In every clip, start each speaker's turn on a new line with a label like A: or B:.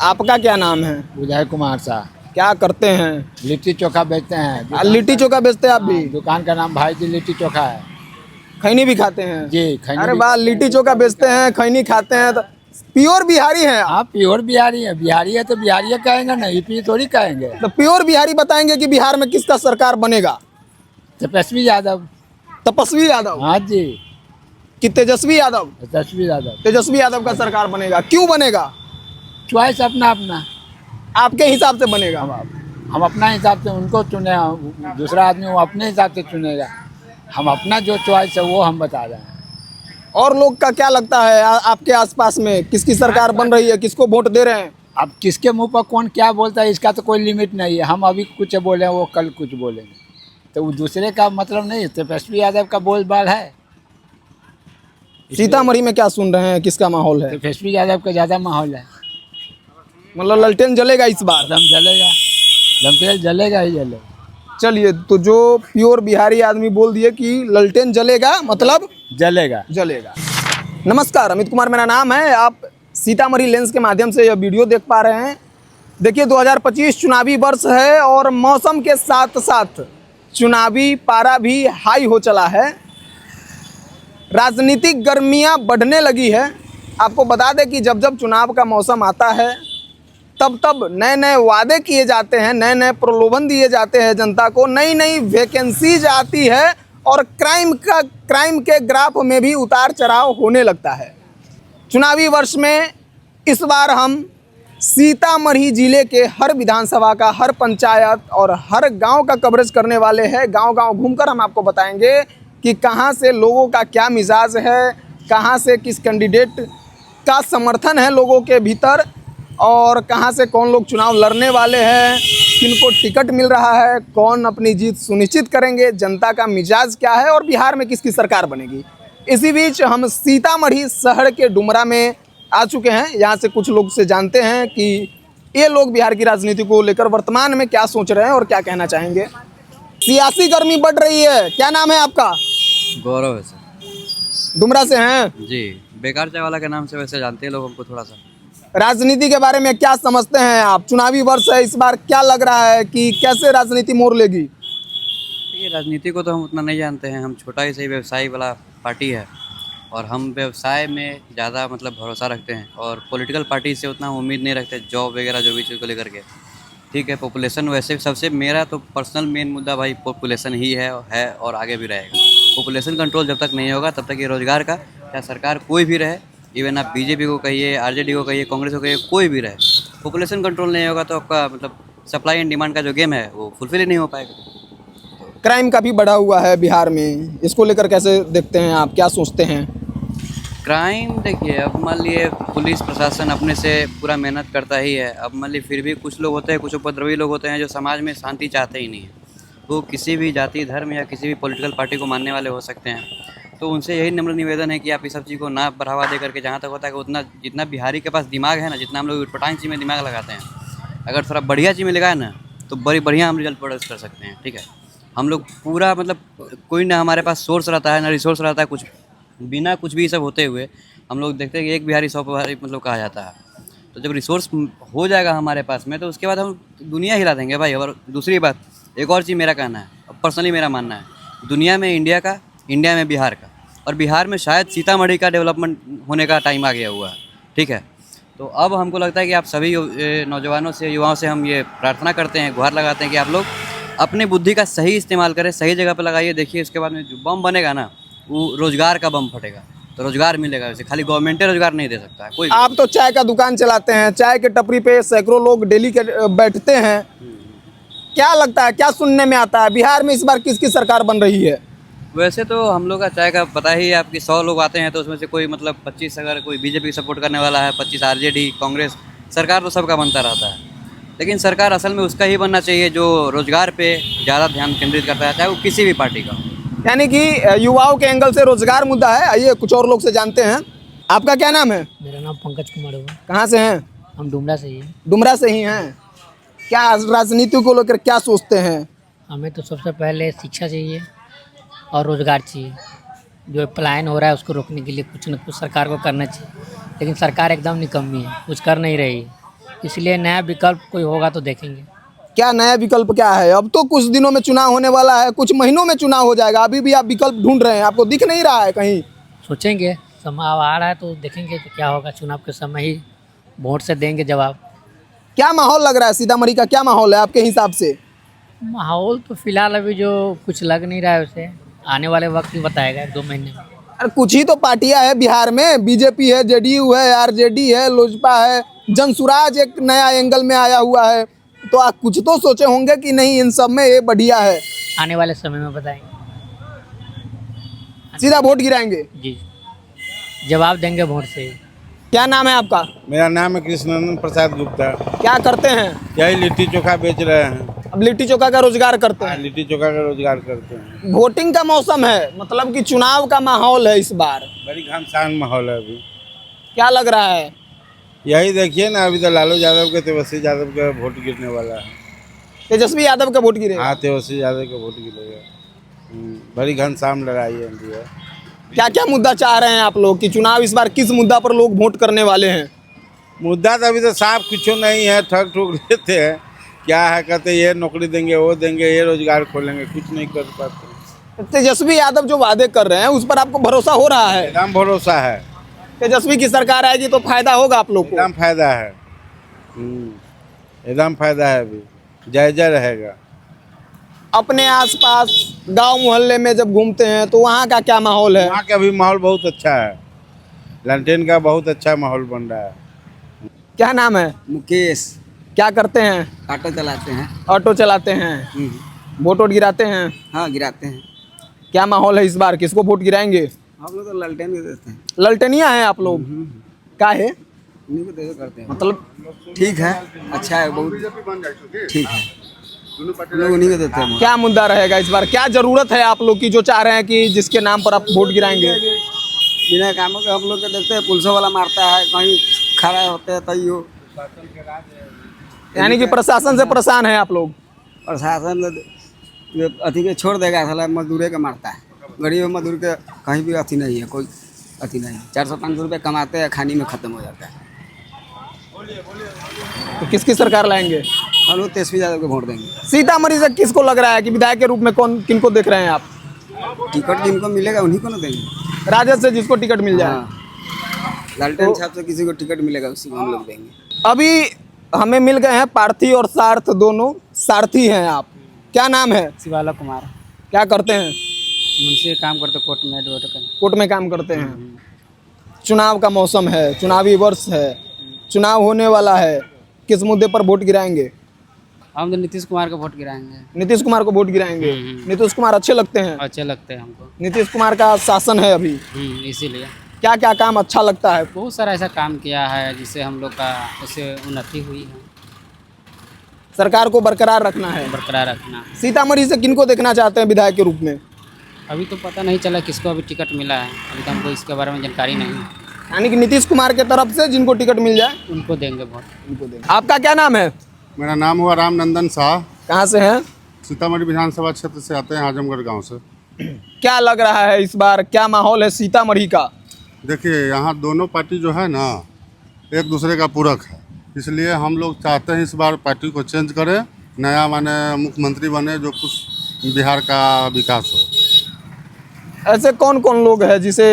A: आपका क्या नाम है?
B: विजय कुमार शाह।
A: क्या करते हैं?
B: लिट्टी चोखा बेचते हैं।
A: लिट्टी चोखा बेचते हैं आप भी?
B: दुकान का नाम भाई जी लिट्टी चोखा है।
A: खैनी भी खाते हैं?
B: जी खैनी।
A: अरे वाह, लिट्टी चोखा बेचते हैं, खैनी खाते हैं, तो प्योर बिहारी हैं आप।
B: हाँ प्योर बिहारी है। बिहारी है तो बिहारी कहेंगे ना, यूपी थोड़ी कहेंगे।
A: तो प्योर बिहारी बताएंगे कि बिहार में किसका सरकार बनेगा?
B: तेजस्वी यादव।
A: तपस्वी यादव?
B: हाँ जी।
A: कि तेजस्वी यादव?
B: तेजस्वी यादव।
A: तेजस्वी यादव का सरकार बनेगा। क्यों बनेगा?
B: चॉइस अपना अपना।
A: आपके हिसाब से बनेगा?
B: हम अपना हिसाब से उनको चुने, दूसरा आदमी वो अपने हिसाब से चुनेगा। हम अपना जो चॉइस है वो हम बता रहे हैं।
A: और लोग का क्या लगता है आपके आसपास में किसकी सरकार बन रही है, किसको वोट दे रहे हैं?
B: अब किसके मुंह पर कौन क्या बोलता है इसका तो कोई लिमिट नहीं है। हम अभी कुछ बोले वो कल कुछ बोलेंगे, तो वो दूसरे का मतलब नहीं। तेजस्वी यादव का बोलबाल है।
A: सीतामढ़ी में क्या सुन रहे हैं, किसका माहौल है?
B: तेजस्वी यादव का ज़्यादा माहौल है।
A: मतलब ललटेन जलेगा इस बार?
B: एकदम जलेगा, लमतेल जलेगा ही जलेगा।
A: चलिए, तो जो प्योर बिहारी आदमी बोल दिए कि ललटेन जलेगा, मतलब
B: जलेगा।
A: जलेगा। नमस्कार, अमित कुमार मेरा नाम है। आप सीतामढ़ी लेंस के माध्यम से यह वीडियो देख पा रहे हैं। देखिए, 2025 चुनावी वर्ष है और मौसम के साथ साथ चुनावी पारा भी हाई हो चला है। राजनीतिक गर्मियां बढ़ने लगी है। आपको बता दें कि जब जब चुनाव का मौसम आता है तब तब नए नए वादे किए जाते हैं, नए नए प्रलोभन दिए जाते हैं जनता को, नई नई वैकेंसीज आती है और क्राइम के ग्राफ में भी उतार चढ़ाव होने लगता है। चुनावी वर्ष में इस बार हम सीतामढ़ी जिले के हर विधानसभा का, हर पंचायत और हर गांव का कवरेज करने वाले हैं। गांव-गांव घूमकर हम आपको बताएंगे कि कहां से लोगों का क्या मिजाज है, कहां से किस कैंडिडेट का समर्थन है लोगों के भीतर, और कहां से कौन लोग चुनाव लड़ने वाले हैं, किनको टिकट मिल रहा है, कौन अपनी जीत सुनिश्चित करेंगे, जनता का मिजाज क्या है और बिहार में किसकी सरकार बनेगी। इसी बीच हम सीतामढ़ी शहर के डुमरा में आ चुके हैं। यहाँ से कुछ लोग से जानते हैं कि ये लोग बिहार की राजनीति को लेकर वर्तमान में क्या सोच रहे हैं और क्या कहना चाहेंगे। सियासी गर्मी बढ़ रही है। क्या नाम है आपका?
C: गौरव है सर।
A: डुमरा से हैं
C: जी। बेकार चाय वाला के नाम से वैसे जानते हैं लोग हमको थोड़ा सा।
A: राजनीति के बारे में क्या समझते हैं आप? चुनावी वर्ष है, इस बार क्या लग रहा है कि कैसे राजनीति मोड़ लेगी?
C: ये राजनीति को तो हम उतना नहीं जानते हैं। हम छोटा ही सही व्यवसायी वाला पार्टी है और हम व्यवसाय में ज़्यादा मतलब भरोसा रखते हैं और पॉलिटिकल पार्टी से उतना उम्मीद नहीं रखते, जॉब वगैरह जो भी चीज़ को लेकर के। ठीक है, पॉपुलेशन वैसे सबसे मेरा तो पर्सनल मेन मुद्दा भाई पॉपुलेशन ही है और आगे भी रहेगा। पॉपुलेशन कंट्रोल जब तक नहीं होगा तब तक ये रोज़गार का, चाहे सरकार कोई भी रहे, इवन आप बीजेपी को कहिए, आरजेडी को कहिए, कांग्रेस को कहिए, कोई भी रहे, पॉपुलेशन कंट्रोल नहीं होगा तो आपका मतलब सप्लाई एंड डिमांड का जो गेम है वो फुलफिल ही नहीं हो पाएगा।
A: क्राइम काफ़ी बढ़ा हुआ है बिहार में, इसको लेकर कैसे देखते हैं आप, क्या सोचते हैं?
C: क्राइम देखिए, अब मान लिए पुलिस प्रशासन अपने से पूरा मेहनत करता ही है। अब मान ली फिर भी कुछ लोग होते हैं, कुछ उपद्रवी लोग होते हैं जो समाज में शांति चाहते ही नहीं है। वो किसी भी जाति, धर्म या किसी भी पॉलिटिकल पार्टी को मानने वाले हो सकते हैं। तो उनसे यही नम्र निवेदन है कि आप इस सब चीज़ को ना बढ़ावा दे करके, जहाँ तक होता है कि उतना जितना बिहारी के पास दिमाग है ना, जितना हम लोग उटपटांग चीज़ में दिमाग लगाते हैं, अगर थोड़ा बढ़िया चीज़ में लगाए ना तो बढ़िया हम रिजल्ट प्रोड्यूस कर सकते हैं। ठीक है, हम लोग पूरा मतलब कोई ना हमारे पास सोर्स रहता है ना रिसोर्स रहता है, कुछ बिना कुछ भी सब होते हुए हम लोग देखते हैं कि एक बिहारी 100 बिहारी मतलब कहा जाता है। तो जब रिसोर्स हो जाएगा हमारे पास में तो उसके बाद हम दुनिया हिला देंगे भाई। और दूसरी बात, एक और चीज़ मेरा कहना है, पर्सनली मेरा मानना है, दुनिया में इंडिया का, इंडिया में बिहार का, और बिहार में शायद सीतामढ़ी का डेवलपमेंट होने का टाइम आ गया हुआ है। ठीक है, तो अब हमको लगता है कि आप सभी नौजवानों से, युवाओं से हम ये प्रार्थना करते हैं, गुहार लगाते हैं कि आप लोग अपनी बुद्धि का सही इस्तेमाल करें, सही जगह पर लगाइए। देखिए इसके बाद में जो बम बनेगा ना वो रोज़गार का बम फटेगा, तो रोज़गार मिलेगा। वैसे खाली गवर्नमेंट रोज़गार नहीं दे सकता है कोई।
A: आप तो चाय का दुकान चलाते हैं, चाय के टपरी पे सैकड़ों लोग डेली के बैठते हैं। क्या लगता है, क्या सुनने में आता है, बिहार में इस बार किसकी सरकार बन रही है?
C: वैसे तो हम लोग का चाय का पता ही है आपकी, 100 लोग आते हैं तो उसमें से कोई मतलब 25 अगर कोई बीजेपी सपोर्ट करने वाला है, 25 आरजेडी, कांग्रेस, सरकार तो सबका बनता रहता है। लेकिन सरकार असल में उसका ही बनना चाहिए जो रोज़गार पे ज़्यादा ध्यान केंद्रित करता है, चाहे वो किसी भी पार्टी का।
A: यानी कि युवाओं के एंगल से रोजगार मुद्दा है। आइए कुछ और लोग से जानते हैं। आपका क्या नाम है?
D: मेरा नाम पंकज कुमार है।
A: कहाँ से हैं?
D: हम डुमरा से ही हैं।
A: डुमरा से ही हैं। क्या राजनीति को लेकर क्या सोचते हैं?
D: हमें तो सबसे पहले शिक्षा चाहिए और रोज़गार चाहिए। जो पलायन हो रहा है उसको रोकने के लिए कुछ न कुछ सरकार को करना चाहिए, लेकिन सरकार एकदम निकम्मी है, कुछ कर नहीं रही है। इसलिए नया विकल्प कोई होगा तो देखेंगे।
A: क्या नया विकल्प क्या है? अब तो कुछ दिनों में चुनाव होने वाला है, कुछ महीनों में चुनाव हो जाएगा, अभी भी आप विकल्प ढूंढ रहे हैं, आपको दिख नहीं रहा है कहीं?
D: सोचेंगे, समय अब आ रहा है तो देखेंगे कि क्या होगा। चुनाव के समय ही वोट से देंगे जवाब।
A: क्या माहौल लग रहा है सीतामढ़ी का? क्या माहौल है आपके हिसाब से?
D: माहौल तो फिलहाल अभी जो कुछ लग नहीं रहा है उसे आने वाले वक्त ही बताएगा, 1-2 महीने में।
A: अरे कुछ ही तो पार्टियां हैं बिहार में, बीजेपी है, जेडीयू है, आरजेडी है, लोजपा है, जनसुराज एक नया एंगल में आया हुआ है, तो आप कुछ तो सोचे होंगे कि नहीं इन सब में ये बढ़िया है।
D: आने वाले समय में बताएंगे।
A: सीधा वोट गिराएंगे?
D: जी, जवाब देंगे वोट से।
A: क्या नाम है आपका?
E: मेरा नाम है कृष्णनंदन प्रसाद गुप्ता।
A: क्या करते हैं?
E: यही लिट्टी चोखा बेच रहे हैं।
A: अब लिट्टी चोखा का रोजगार करते हैं।
E: लिट्टी चोखा का रोजगार करते हैं।
A: वोटिंग का मौसम है, मतलब कि चुनाव का माहौल है इस बार।
E: बड़ी घमसान माहौल है अभी।
A: क्या लग रहा है?
E: यही देखिए ना, अभी तो लालू यादव के, तेजस्वी यादव का वोट गिरने वाला है।
A: तेजस्वी यादव का वोट गिरेगा?
E: हाँ, तेजस्वी यादव का वोट गिरेगा। बड़ी घनश्याम लड़ाई है।
A: क्या क्या मुद्दा चाह रहे हैं आप लोग कि चुनाव इस बार किस मुद्दा पर लोग वोट करने वाले हैं?
E: मुद्दा तो अभी तो साफ कुछ नहीं है, ठग ठुक देते हैं। क्या है, कहते ये नौकरी देंगे, वो देंगे, ये रोजगार खोलेंगे, कुछ नहीं कर पाते।
A: तेजस्वी यादव जो वादे कर रहे हैं उस पर आपको भरोसा हो रहा है?
E: एकदम भरोसा है।
A: तेजस्वी की सरकार आएगी तो फायदा होगा आप लोग को?
E: एकदम फायदा है। एकदम फायदा है। अभी जय जय रहेगा।
A: अपने आसपास गांव मोहल्ले में जब घूमते हैं तो वहाँ का क्या माहौल है?
E: वहाँ का भी माहौल बहुत अच्छा है। लैंटेन का बहुत अच्छा माहौल बन रहा है।
A: क्या नाम है?
F: मुकेश।
A: क्या करते हैं?
F: ऑटो चलाते हैं।
A: ऑटो चलाते हैं। वोट वोट गिराते हैं?
F: हाँ, गिराते हैं।
A: क्या माहौल है इस बार, किसको वोट गिराएंगे?
F: हम लोग तो ललटेन भी देते हैं।
A: ललटनिया हैं आप लोग? क्या है
F: उन्हीं को दे करते हैं।
A: मतलब?
F: ठीक है, अच्छा है, बहुत ठीक है। हम लोग उन्हीं को देते हैं।
A: क्या मुद्दा रहेगा इस बार? क्या जरूरत है आप लोग की जो चाह रहे हैं कि जिसके नाम पर आप वोट गिराएंगे?
F: बिना कामों के हम लोग को देखते हैं, पुलिसों वाला मारता है, कहीं खड़ा होते हैं तैयो।
A: यानी कि प्रशासन से परेशान है आप लोग?
F: प्रशासन अथी के छोड़ देगा, साला मजदूरे के मारता है। गरीब मजदूर के कहीं भी अथी नहीं है, कोई अथी नहीं। 400-500 रुपये कमाते हैं, खाने में ख़त्म हो जाता है।
A: तो किसकी सरकार लाएंगे?
F: हम लोग तेजस्वी यादव को वोट देंगे।
A: सीतामढ़ी से किसको लग रहा है कि विधायक के रूप में कौन किनको देख रहे हैं आप?
F: टिकट जिनको मिलेगा उन्हीं को ना देंगे।
A: राजद से जिसको टिकट मिल जाए?
F: हाँ, लालटेन छाप से किसी को टिकट मिलेगा उसी को हम लोग देंगे।
A: अभी हमें मिल गए हैं पार्थी और सार्थ, दोनों सारथी हैं आप। क्या नाम है?
F: शिवाला कुमार।
A: क्या करते हैं?
F: मुंशी काम करते, कोर्ट में एडवोकेट।
A: कोर्ट में काम करते हैं। चुनाव का मौसम है, चुनावी वर्ष है, चुनाव होने वाला है, किस मुद्दे पर वोट गिराएंगे?
F: हम तो नीतीश कुमार को वोट गिराएंगे।
A: नीतीश कुमार को वोट गिराएंगे? नीतीश कुमार अच्छे लगते हैं?
F: अच्छे लगते हैं हमको।
A: नीतीश कुमार का शासन है अभी,
F: इसीलिए
A: क्या क्या काम अच्छा लगता है?
F: बहुत सारा ऐसा काम किया है जिससे हम लोग का उससे उन्नति हुई है।
A: सरकार को बरकरार रखना है।
F: बरकरार रखना।
A: सीतामढ़ी से किनको देखना चाहते हैं विधायक के रूप में?
F: अभी तो पता नहीं चला किसको अभी टिकट मिला है, अभी तो हमको इसके बारे में जानकारी नहीं है।
A: यानी कि नीतीश कुमार के तरफ से जिनको टिकट मिल जाए
F: उनको देंगे वोट।
A: उनको देंगे। आपका क्या नाम है?
G: मेरा नाम हुआ रामनंदन शाह।
A: कहाँ से हैं?
G: सीतामढ़ी विधानसभा क्षेत्र से आते हैं, आजमगढ़ गांव से।
A: क्या लग रहा है इस बार, क्या माहौल है सीतामढ़ी का?
G: देखिए, यहाँ दोनों पार्टी जो है ना, एक दूसरे का पूरक है। इसलिए हम लोग चाहते हैं इस बार पार्टी को चेंज करें, नया माने मुख्यमंत्री बने जो कुछ बिहार का विकास हो।
A: ऐसे कौन कौन लोग हैं जिसे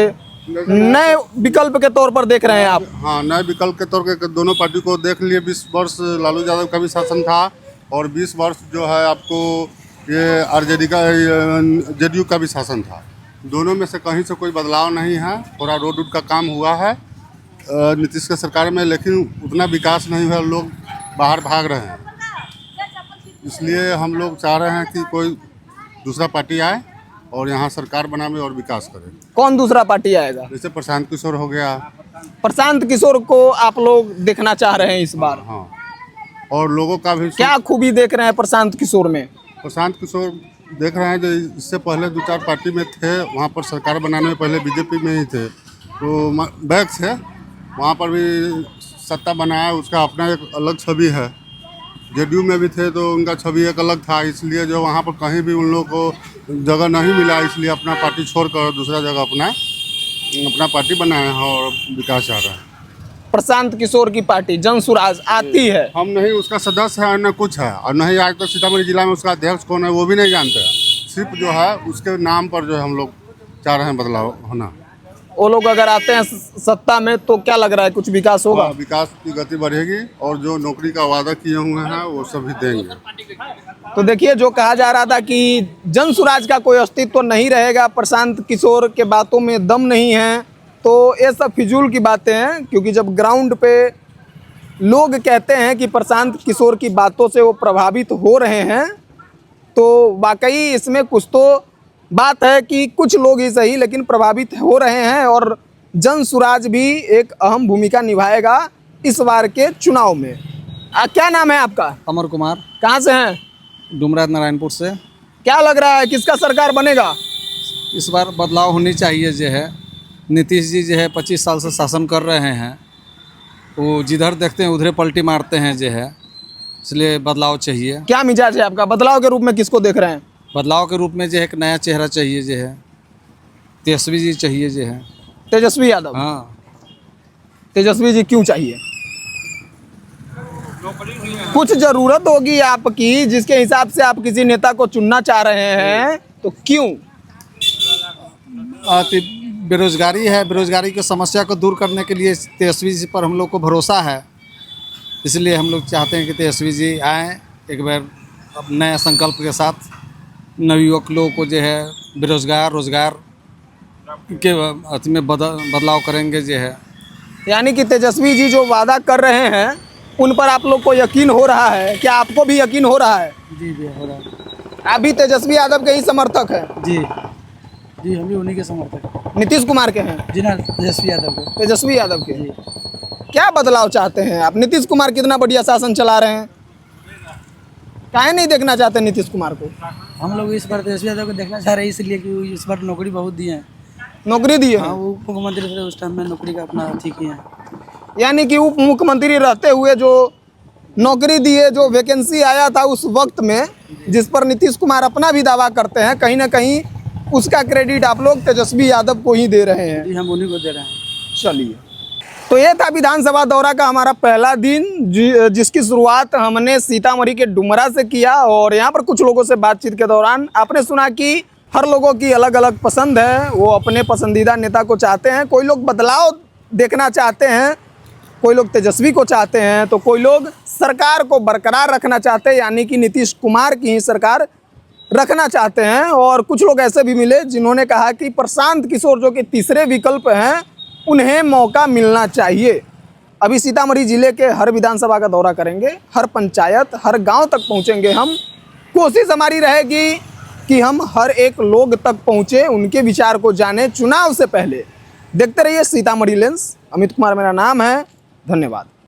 A: नए विकल्प के तौर पर देख रहे हैं आप?
G: हाँ, नए विकल्प के तौर पर दोनों पार्टी को देख लिए। 20 वर्ष लालू यादव का भी शासन था और 20 वर्ष जो है आपको ये आरजेडी का, जेडीयू का भी शासन था। दोनों में से कहीं से कोई बदलाव नहीं है। थोड़ा रोड वोड का काम हुआ है नीतीश के सरकार में, लेकिन उतना विकास नहीं हुआ, लोग बाहर भाग रहे हैं। इसलिए हम लोग चाह रहे हैं कि कोई दूसरा पार्टी आए और यहाँ सरकार बनावे और विकास करे।
A: कौन दूसरा पार्टी आएगा?
G: जैसे प्रशांत किशोर हो गया।
A: प्रशांत किशोर को आप लोग देखना चाह रहे हैं इस बार?
G: हाँ, और लोगों का भी
A: क्या खूबी देख रहे हैं प्रशांत किशोर में?
G: प्रशांत किशोर देख रहे हैं जो इससे पहले 2-4 पार्टी में थे, वहाँ पर सरकार बनाने में पहले बीजेपी में ही थे, तो बैक से वहाँ पर भी सत्ता बनाया, उसका अपना एक अलग छवि है। जेडीयू में भी थे तो उनका छवि एक अलग था, इसलिए जो वहाँ पर कहीं भी उन लोगों को जगह नहीं मिला, इसलिए अपना पार्टी छोड़कर दूसरा जगह अपना पार्टी बनाए हैं और विकास चाह रहे हैं।
A: प्रशांत किशोर की पार्टी जन सुराज आती है।
G: हम नहीं उसका सदस्य है न कुछ है, और नहीं आज तक सीतामढ़ी जिला में उसका अध्यक्ष कौन है वो भी नहीं जानते हैं। सिर्फ जो है उसके नाम पर जो है हम लोग चाह रहे हैं बदलाव होना।
A: वो लोग अगर आते हैं सत्ता में तो क्या लग रहा है, कुछ विकास होगा?
G: विकास की गति बढ़ेगी और जो नौकरी का वादा किए हुए हैं वो सभी देंगे।
A: तो देखिए, जो कहा जा रहा था कि जन सुराज का कोई अस्तित्व तो नहीं रहेगा, प्रशांत किशोर के बातों में दम नहीं है, तो ये सब फिजूल की बातें हैं। क्योंकि जब ग्राउंड पे लोग कहते हैं कि प्रशांत किशोर की बातों से वो प्रभावित हो रहे हैं, तो वाकई इसमें कुछ तो बात है कि कुछ लोग ही सही लेकिन प्रभावित हो रहे हैं। और जन सुराज भी एक अहम भूमिका निभाएगा इस बार के चुनाव में। क्या नाम है आपका?
H: अमर कुमार,
A: कहाँ से हैं?
H: डुमराज नारायणपुर से।
A: क्या लग रहा है, किसका सरकार बनेगा?
H: इस बार बदलाव होनी चाहिए। जो है नीतीश जी जो है 25 साल से शासन कर रहे हैं, वो जिधर देखते हैं उधरे पलटी मारते हैं जो है, इसलिए बदलाव चाहिए।
A: क्या मिजाज है आपका? बदलाव के रूप में किसको देख रहे हैं?
H: बदलाव के रूप में जो है एक नया चेहरा चाहिए, जो है तेजस्वी जी चाहिए जो है।
A: तेजस्वी यादव?
H: हाँ,
A: तेजस्वी जी क्यों चाहिए? कुछ जरूरत होगी आपकी जिसके हिसाब से आप किसी नेता को चुनना चाह रहे हैं, तो क्यों?
H: बेरोजगारी है, बेरोजगारी की समस्या को दूर करने के लिए तेजस्वी जी पर हम लोग को भरोसा है, इसलिए हम लोग चाहते हैं कि तेजस्वी जी आएँ एक बार नए संकल्प के साथ। नवयुवक लोगों को जो है बेरोजगार रोजगार के अति में बदलाव करेंगे जो है।
A: यानी कि तेजस्वी जी जो वादा कर रहे हैं उन पर आप लोग को यकीन हो रहा है? क्या आपको भी यकीन हो रहा है?
H: जी जी हो रहा है।
A: आप भी तेजस्वी यादव के ही समर्थक हैं?
H: जी जी, हम भी उन्हीं के समर्थक हैं।
A: नीतीश कुमार के हैं?
H: जी ना, तेजस्वी यादव के।
A: तेजस्वी यादव के। क्या बदलाव चाहते हैं आप? नीतीश कुमार कितना बढ़िया शासन चला रहे हैं, काहे नहीं देखना चाहते नीतीश कुमार को?
I: हम लोग इस बार तेजस्वी यादव को देखना चाह रहे हैं इसलिए कि इस बार नौकरी बहुत दी है।
A: नौकरी दी है?
I: हाँ, वो उप मुख्यमंत्री थे उस टाइम में नौकरी का अपना ठीक किया है।
A: यानी कि उप मुख्यमंत्री रहते हुए जो नौकरी दिए, जो वैकेंसी आया था उस वक्त में, जिस पर नीतीश कुमार अपना भी दावा करते हैं, कहीं ना कहीं उसका क्रेडिट आप लोग तेजस्वी यादव को ही दे रहे हैं।
I: जी, हम उन्हीं को दे रहे हैं।
A: चलिए, तो ये था विधानसभा दौरा का हमारा पहला दिन, जिसकी शुरुआत हमने सीतामढ़ी के डुमरा से किया। और यहाँ पर कुछ लोगों से बातचीत के दौरान आपने सुना कि हर लोगों की अलग अलग पसंद है, वो अपने पसंदीदा नेता को चाहते हैं। कोई लोग बदलाव देखना चाहते हैं, कोई लोग तेजस्वी को चाहते हैं, तो कोई लोग सरकार को बरकरार रखना चाहते हैं, यानी कि नीतीश कुमार की ही सरकार रखना चाहते हैं। और कुछ लोग ऐसे भी मिले जिन्होंने कहा कि प्रशांत किशोर जो कि तीसरे विकल्प हैं, उन्हें मौका मिलना चाहिए। अभी सीतामढ़ी जिले के हर विधानसभा का दौरा करेंगे, हर पंचायत, हर गांव तक पहुंचेंगे हम। कोशिश हमारी रहेगी कि हम हर एक लोग तक पहुंचे, उनके विचार को जाने चुनाव से पहले। देखते रहिए सीतामढ़ी लेंस। अमित कुमार मेरा नाम है। धन्यवाद।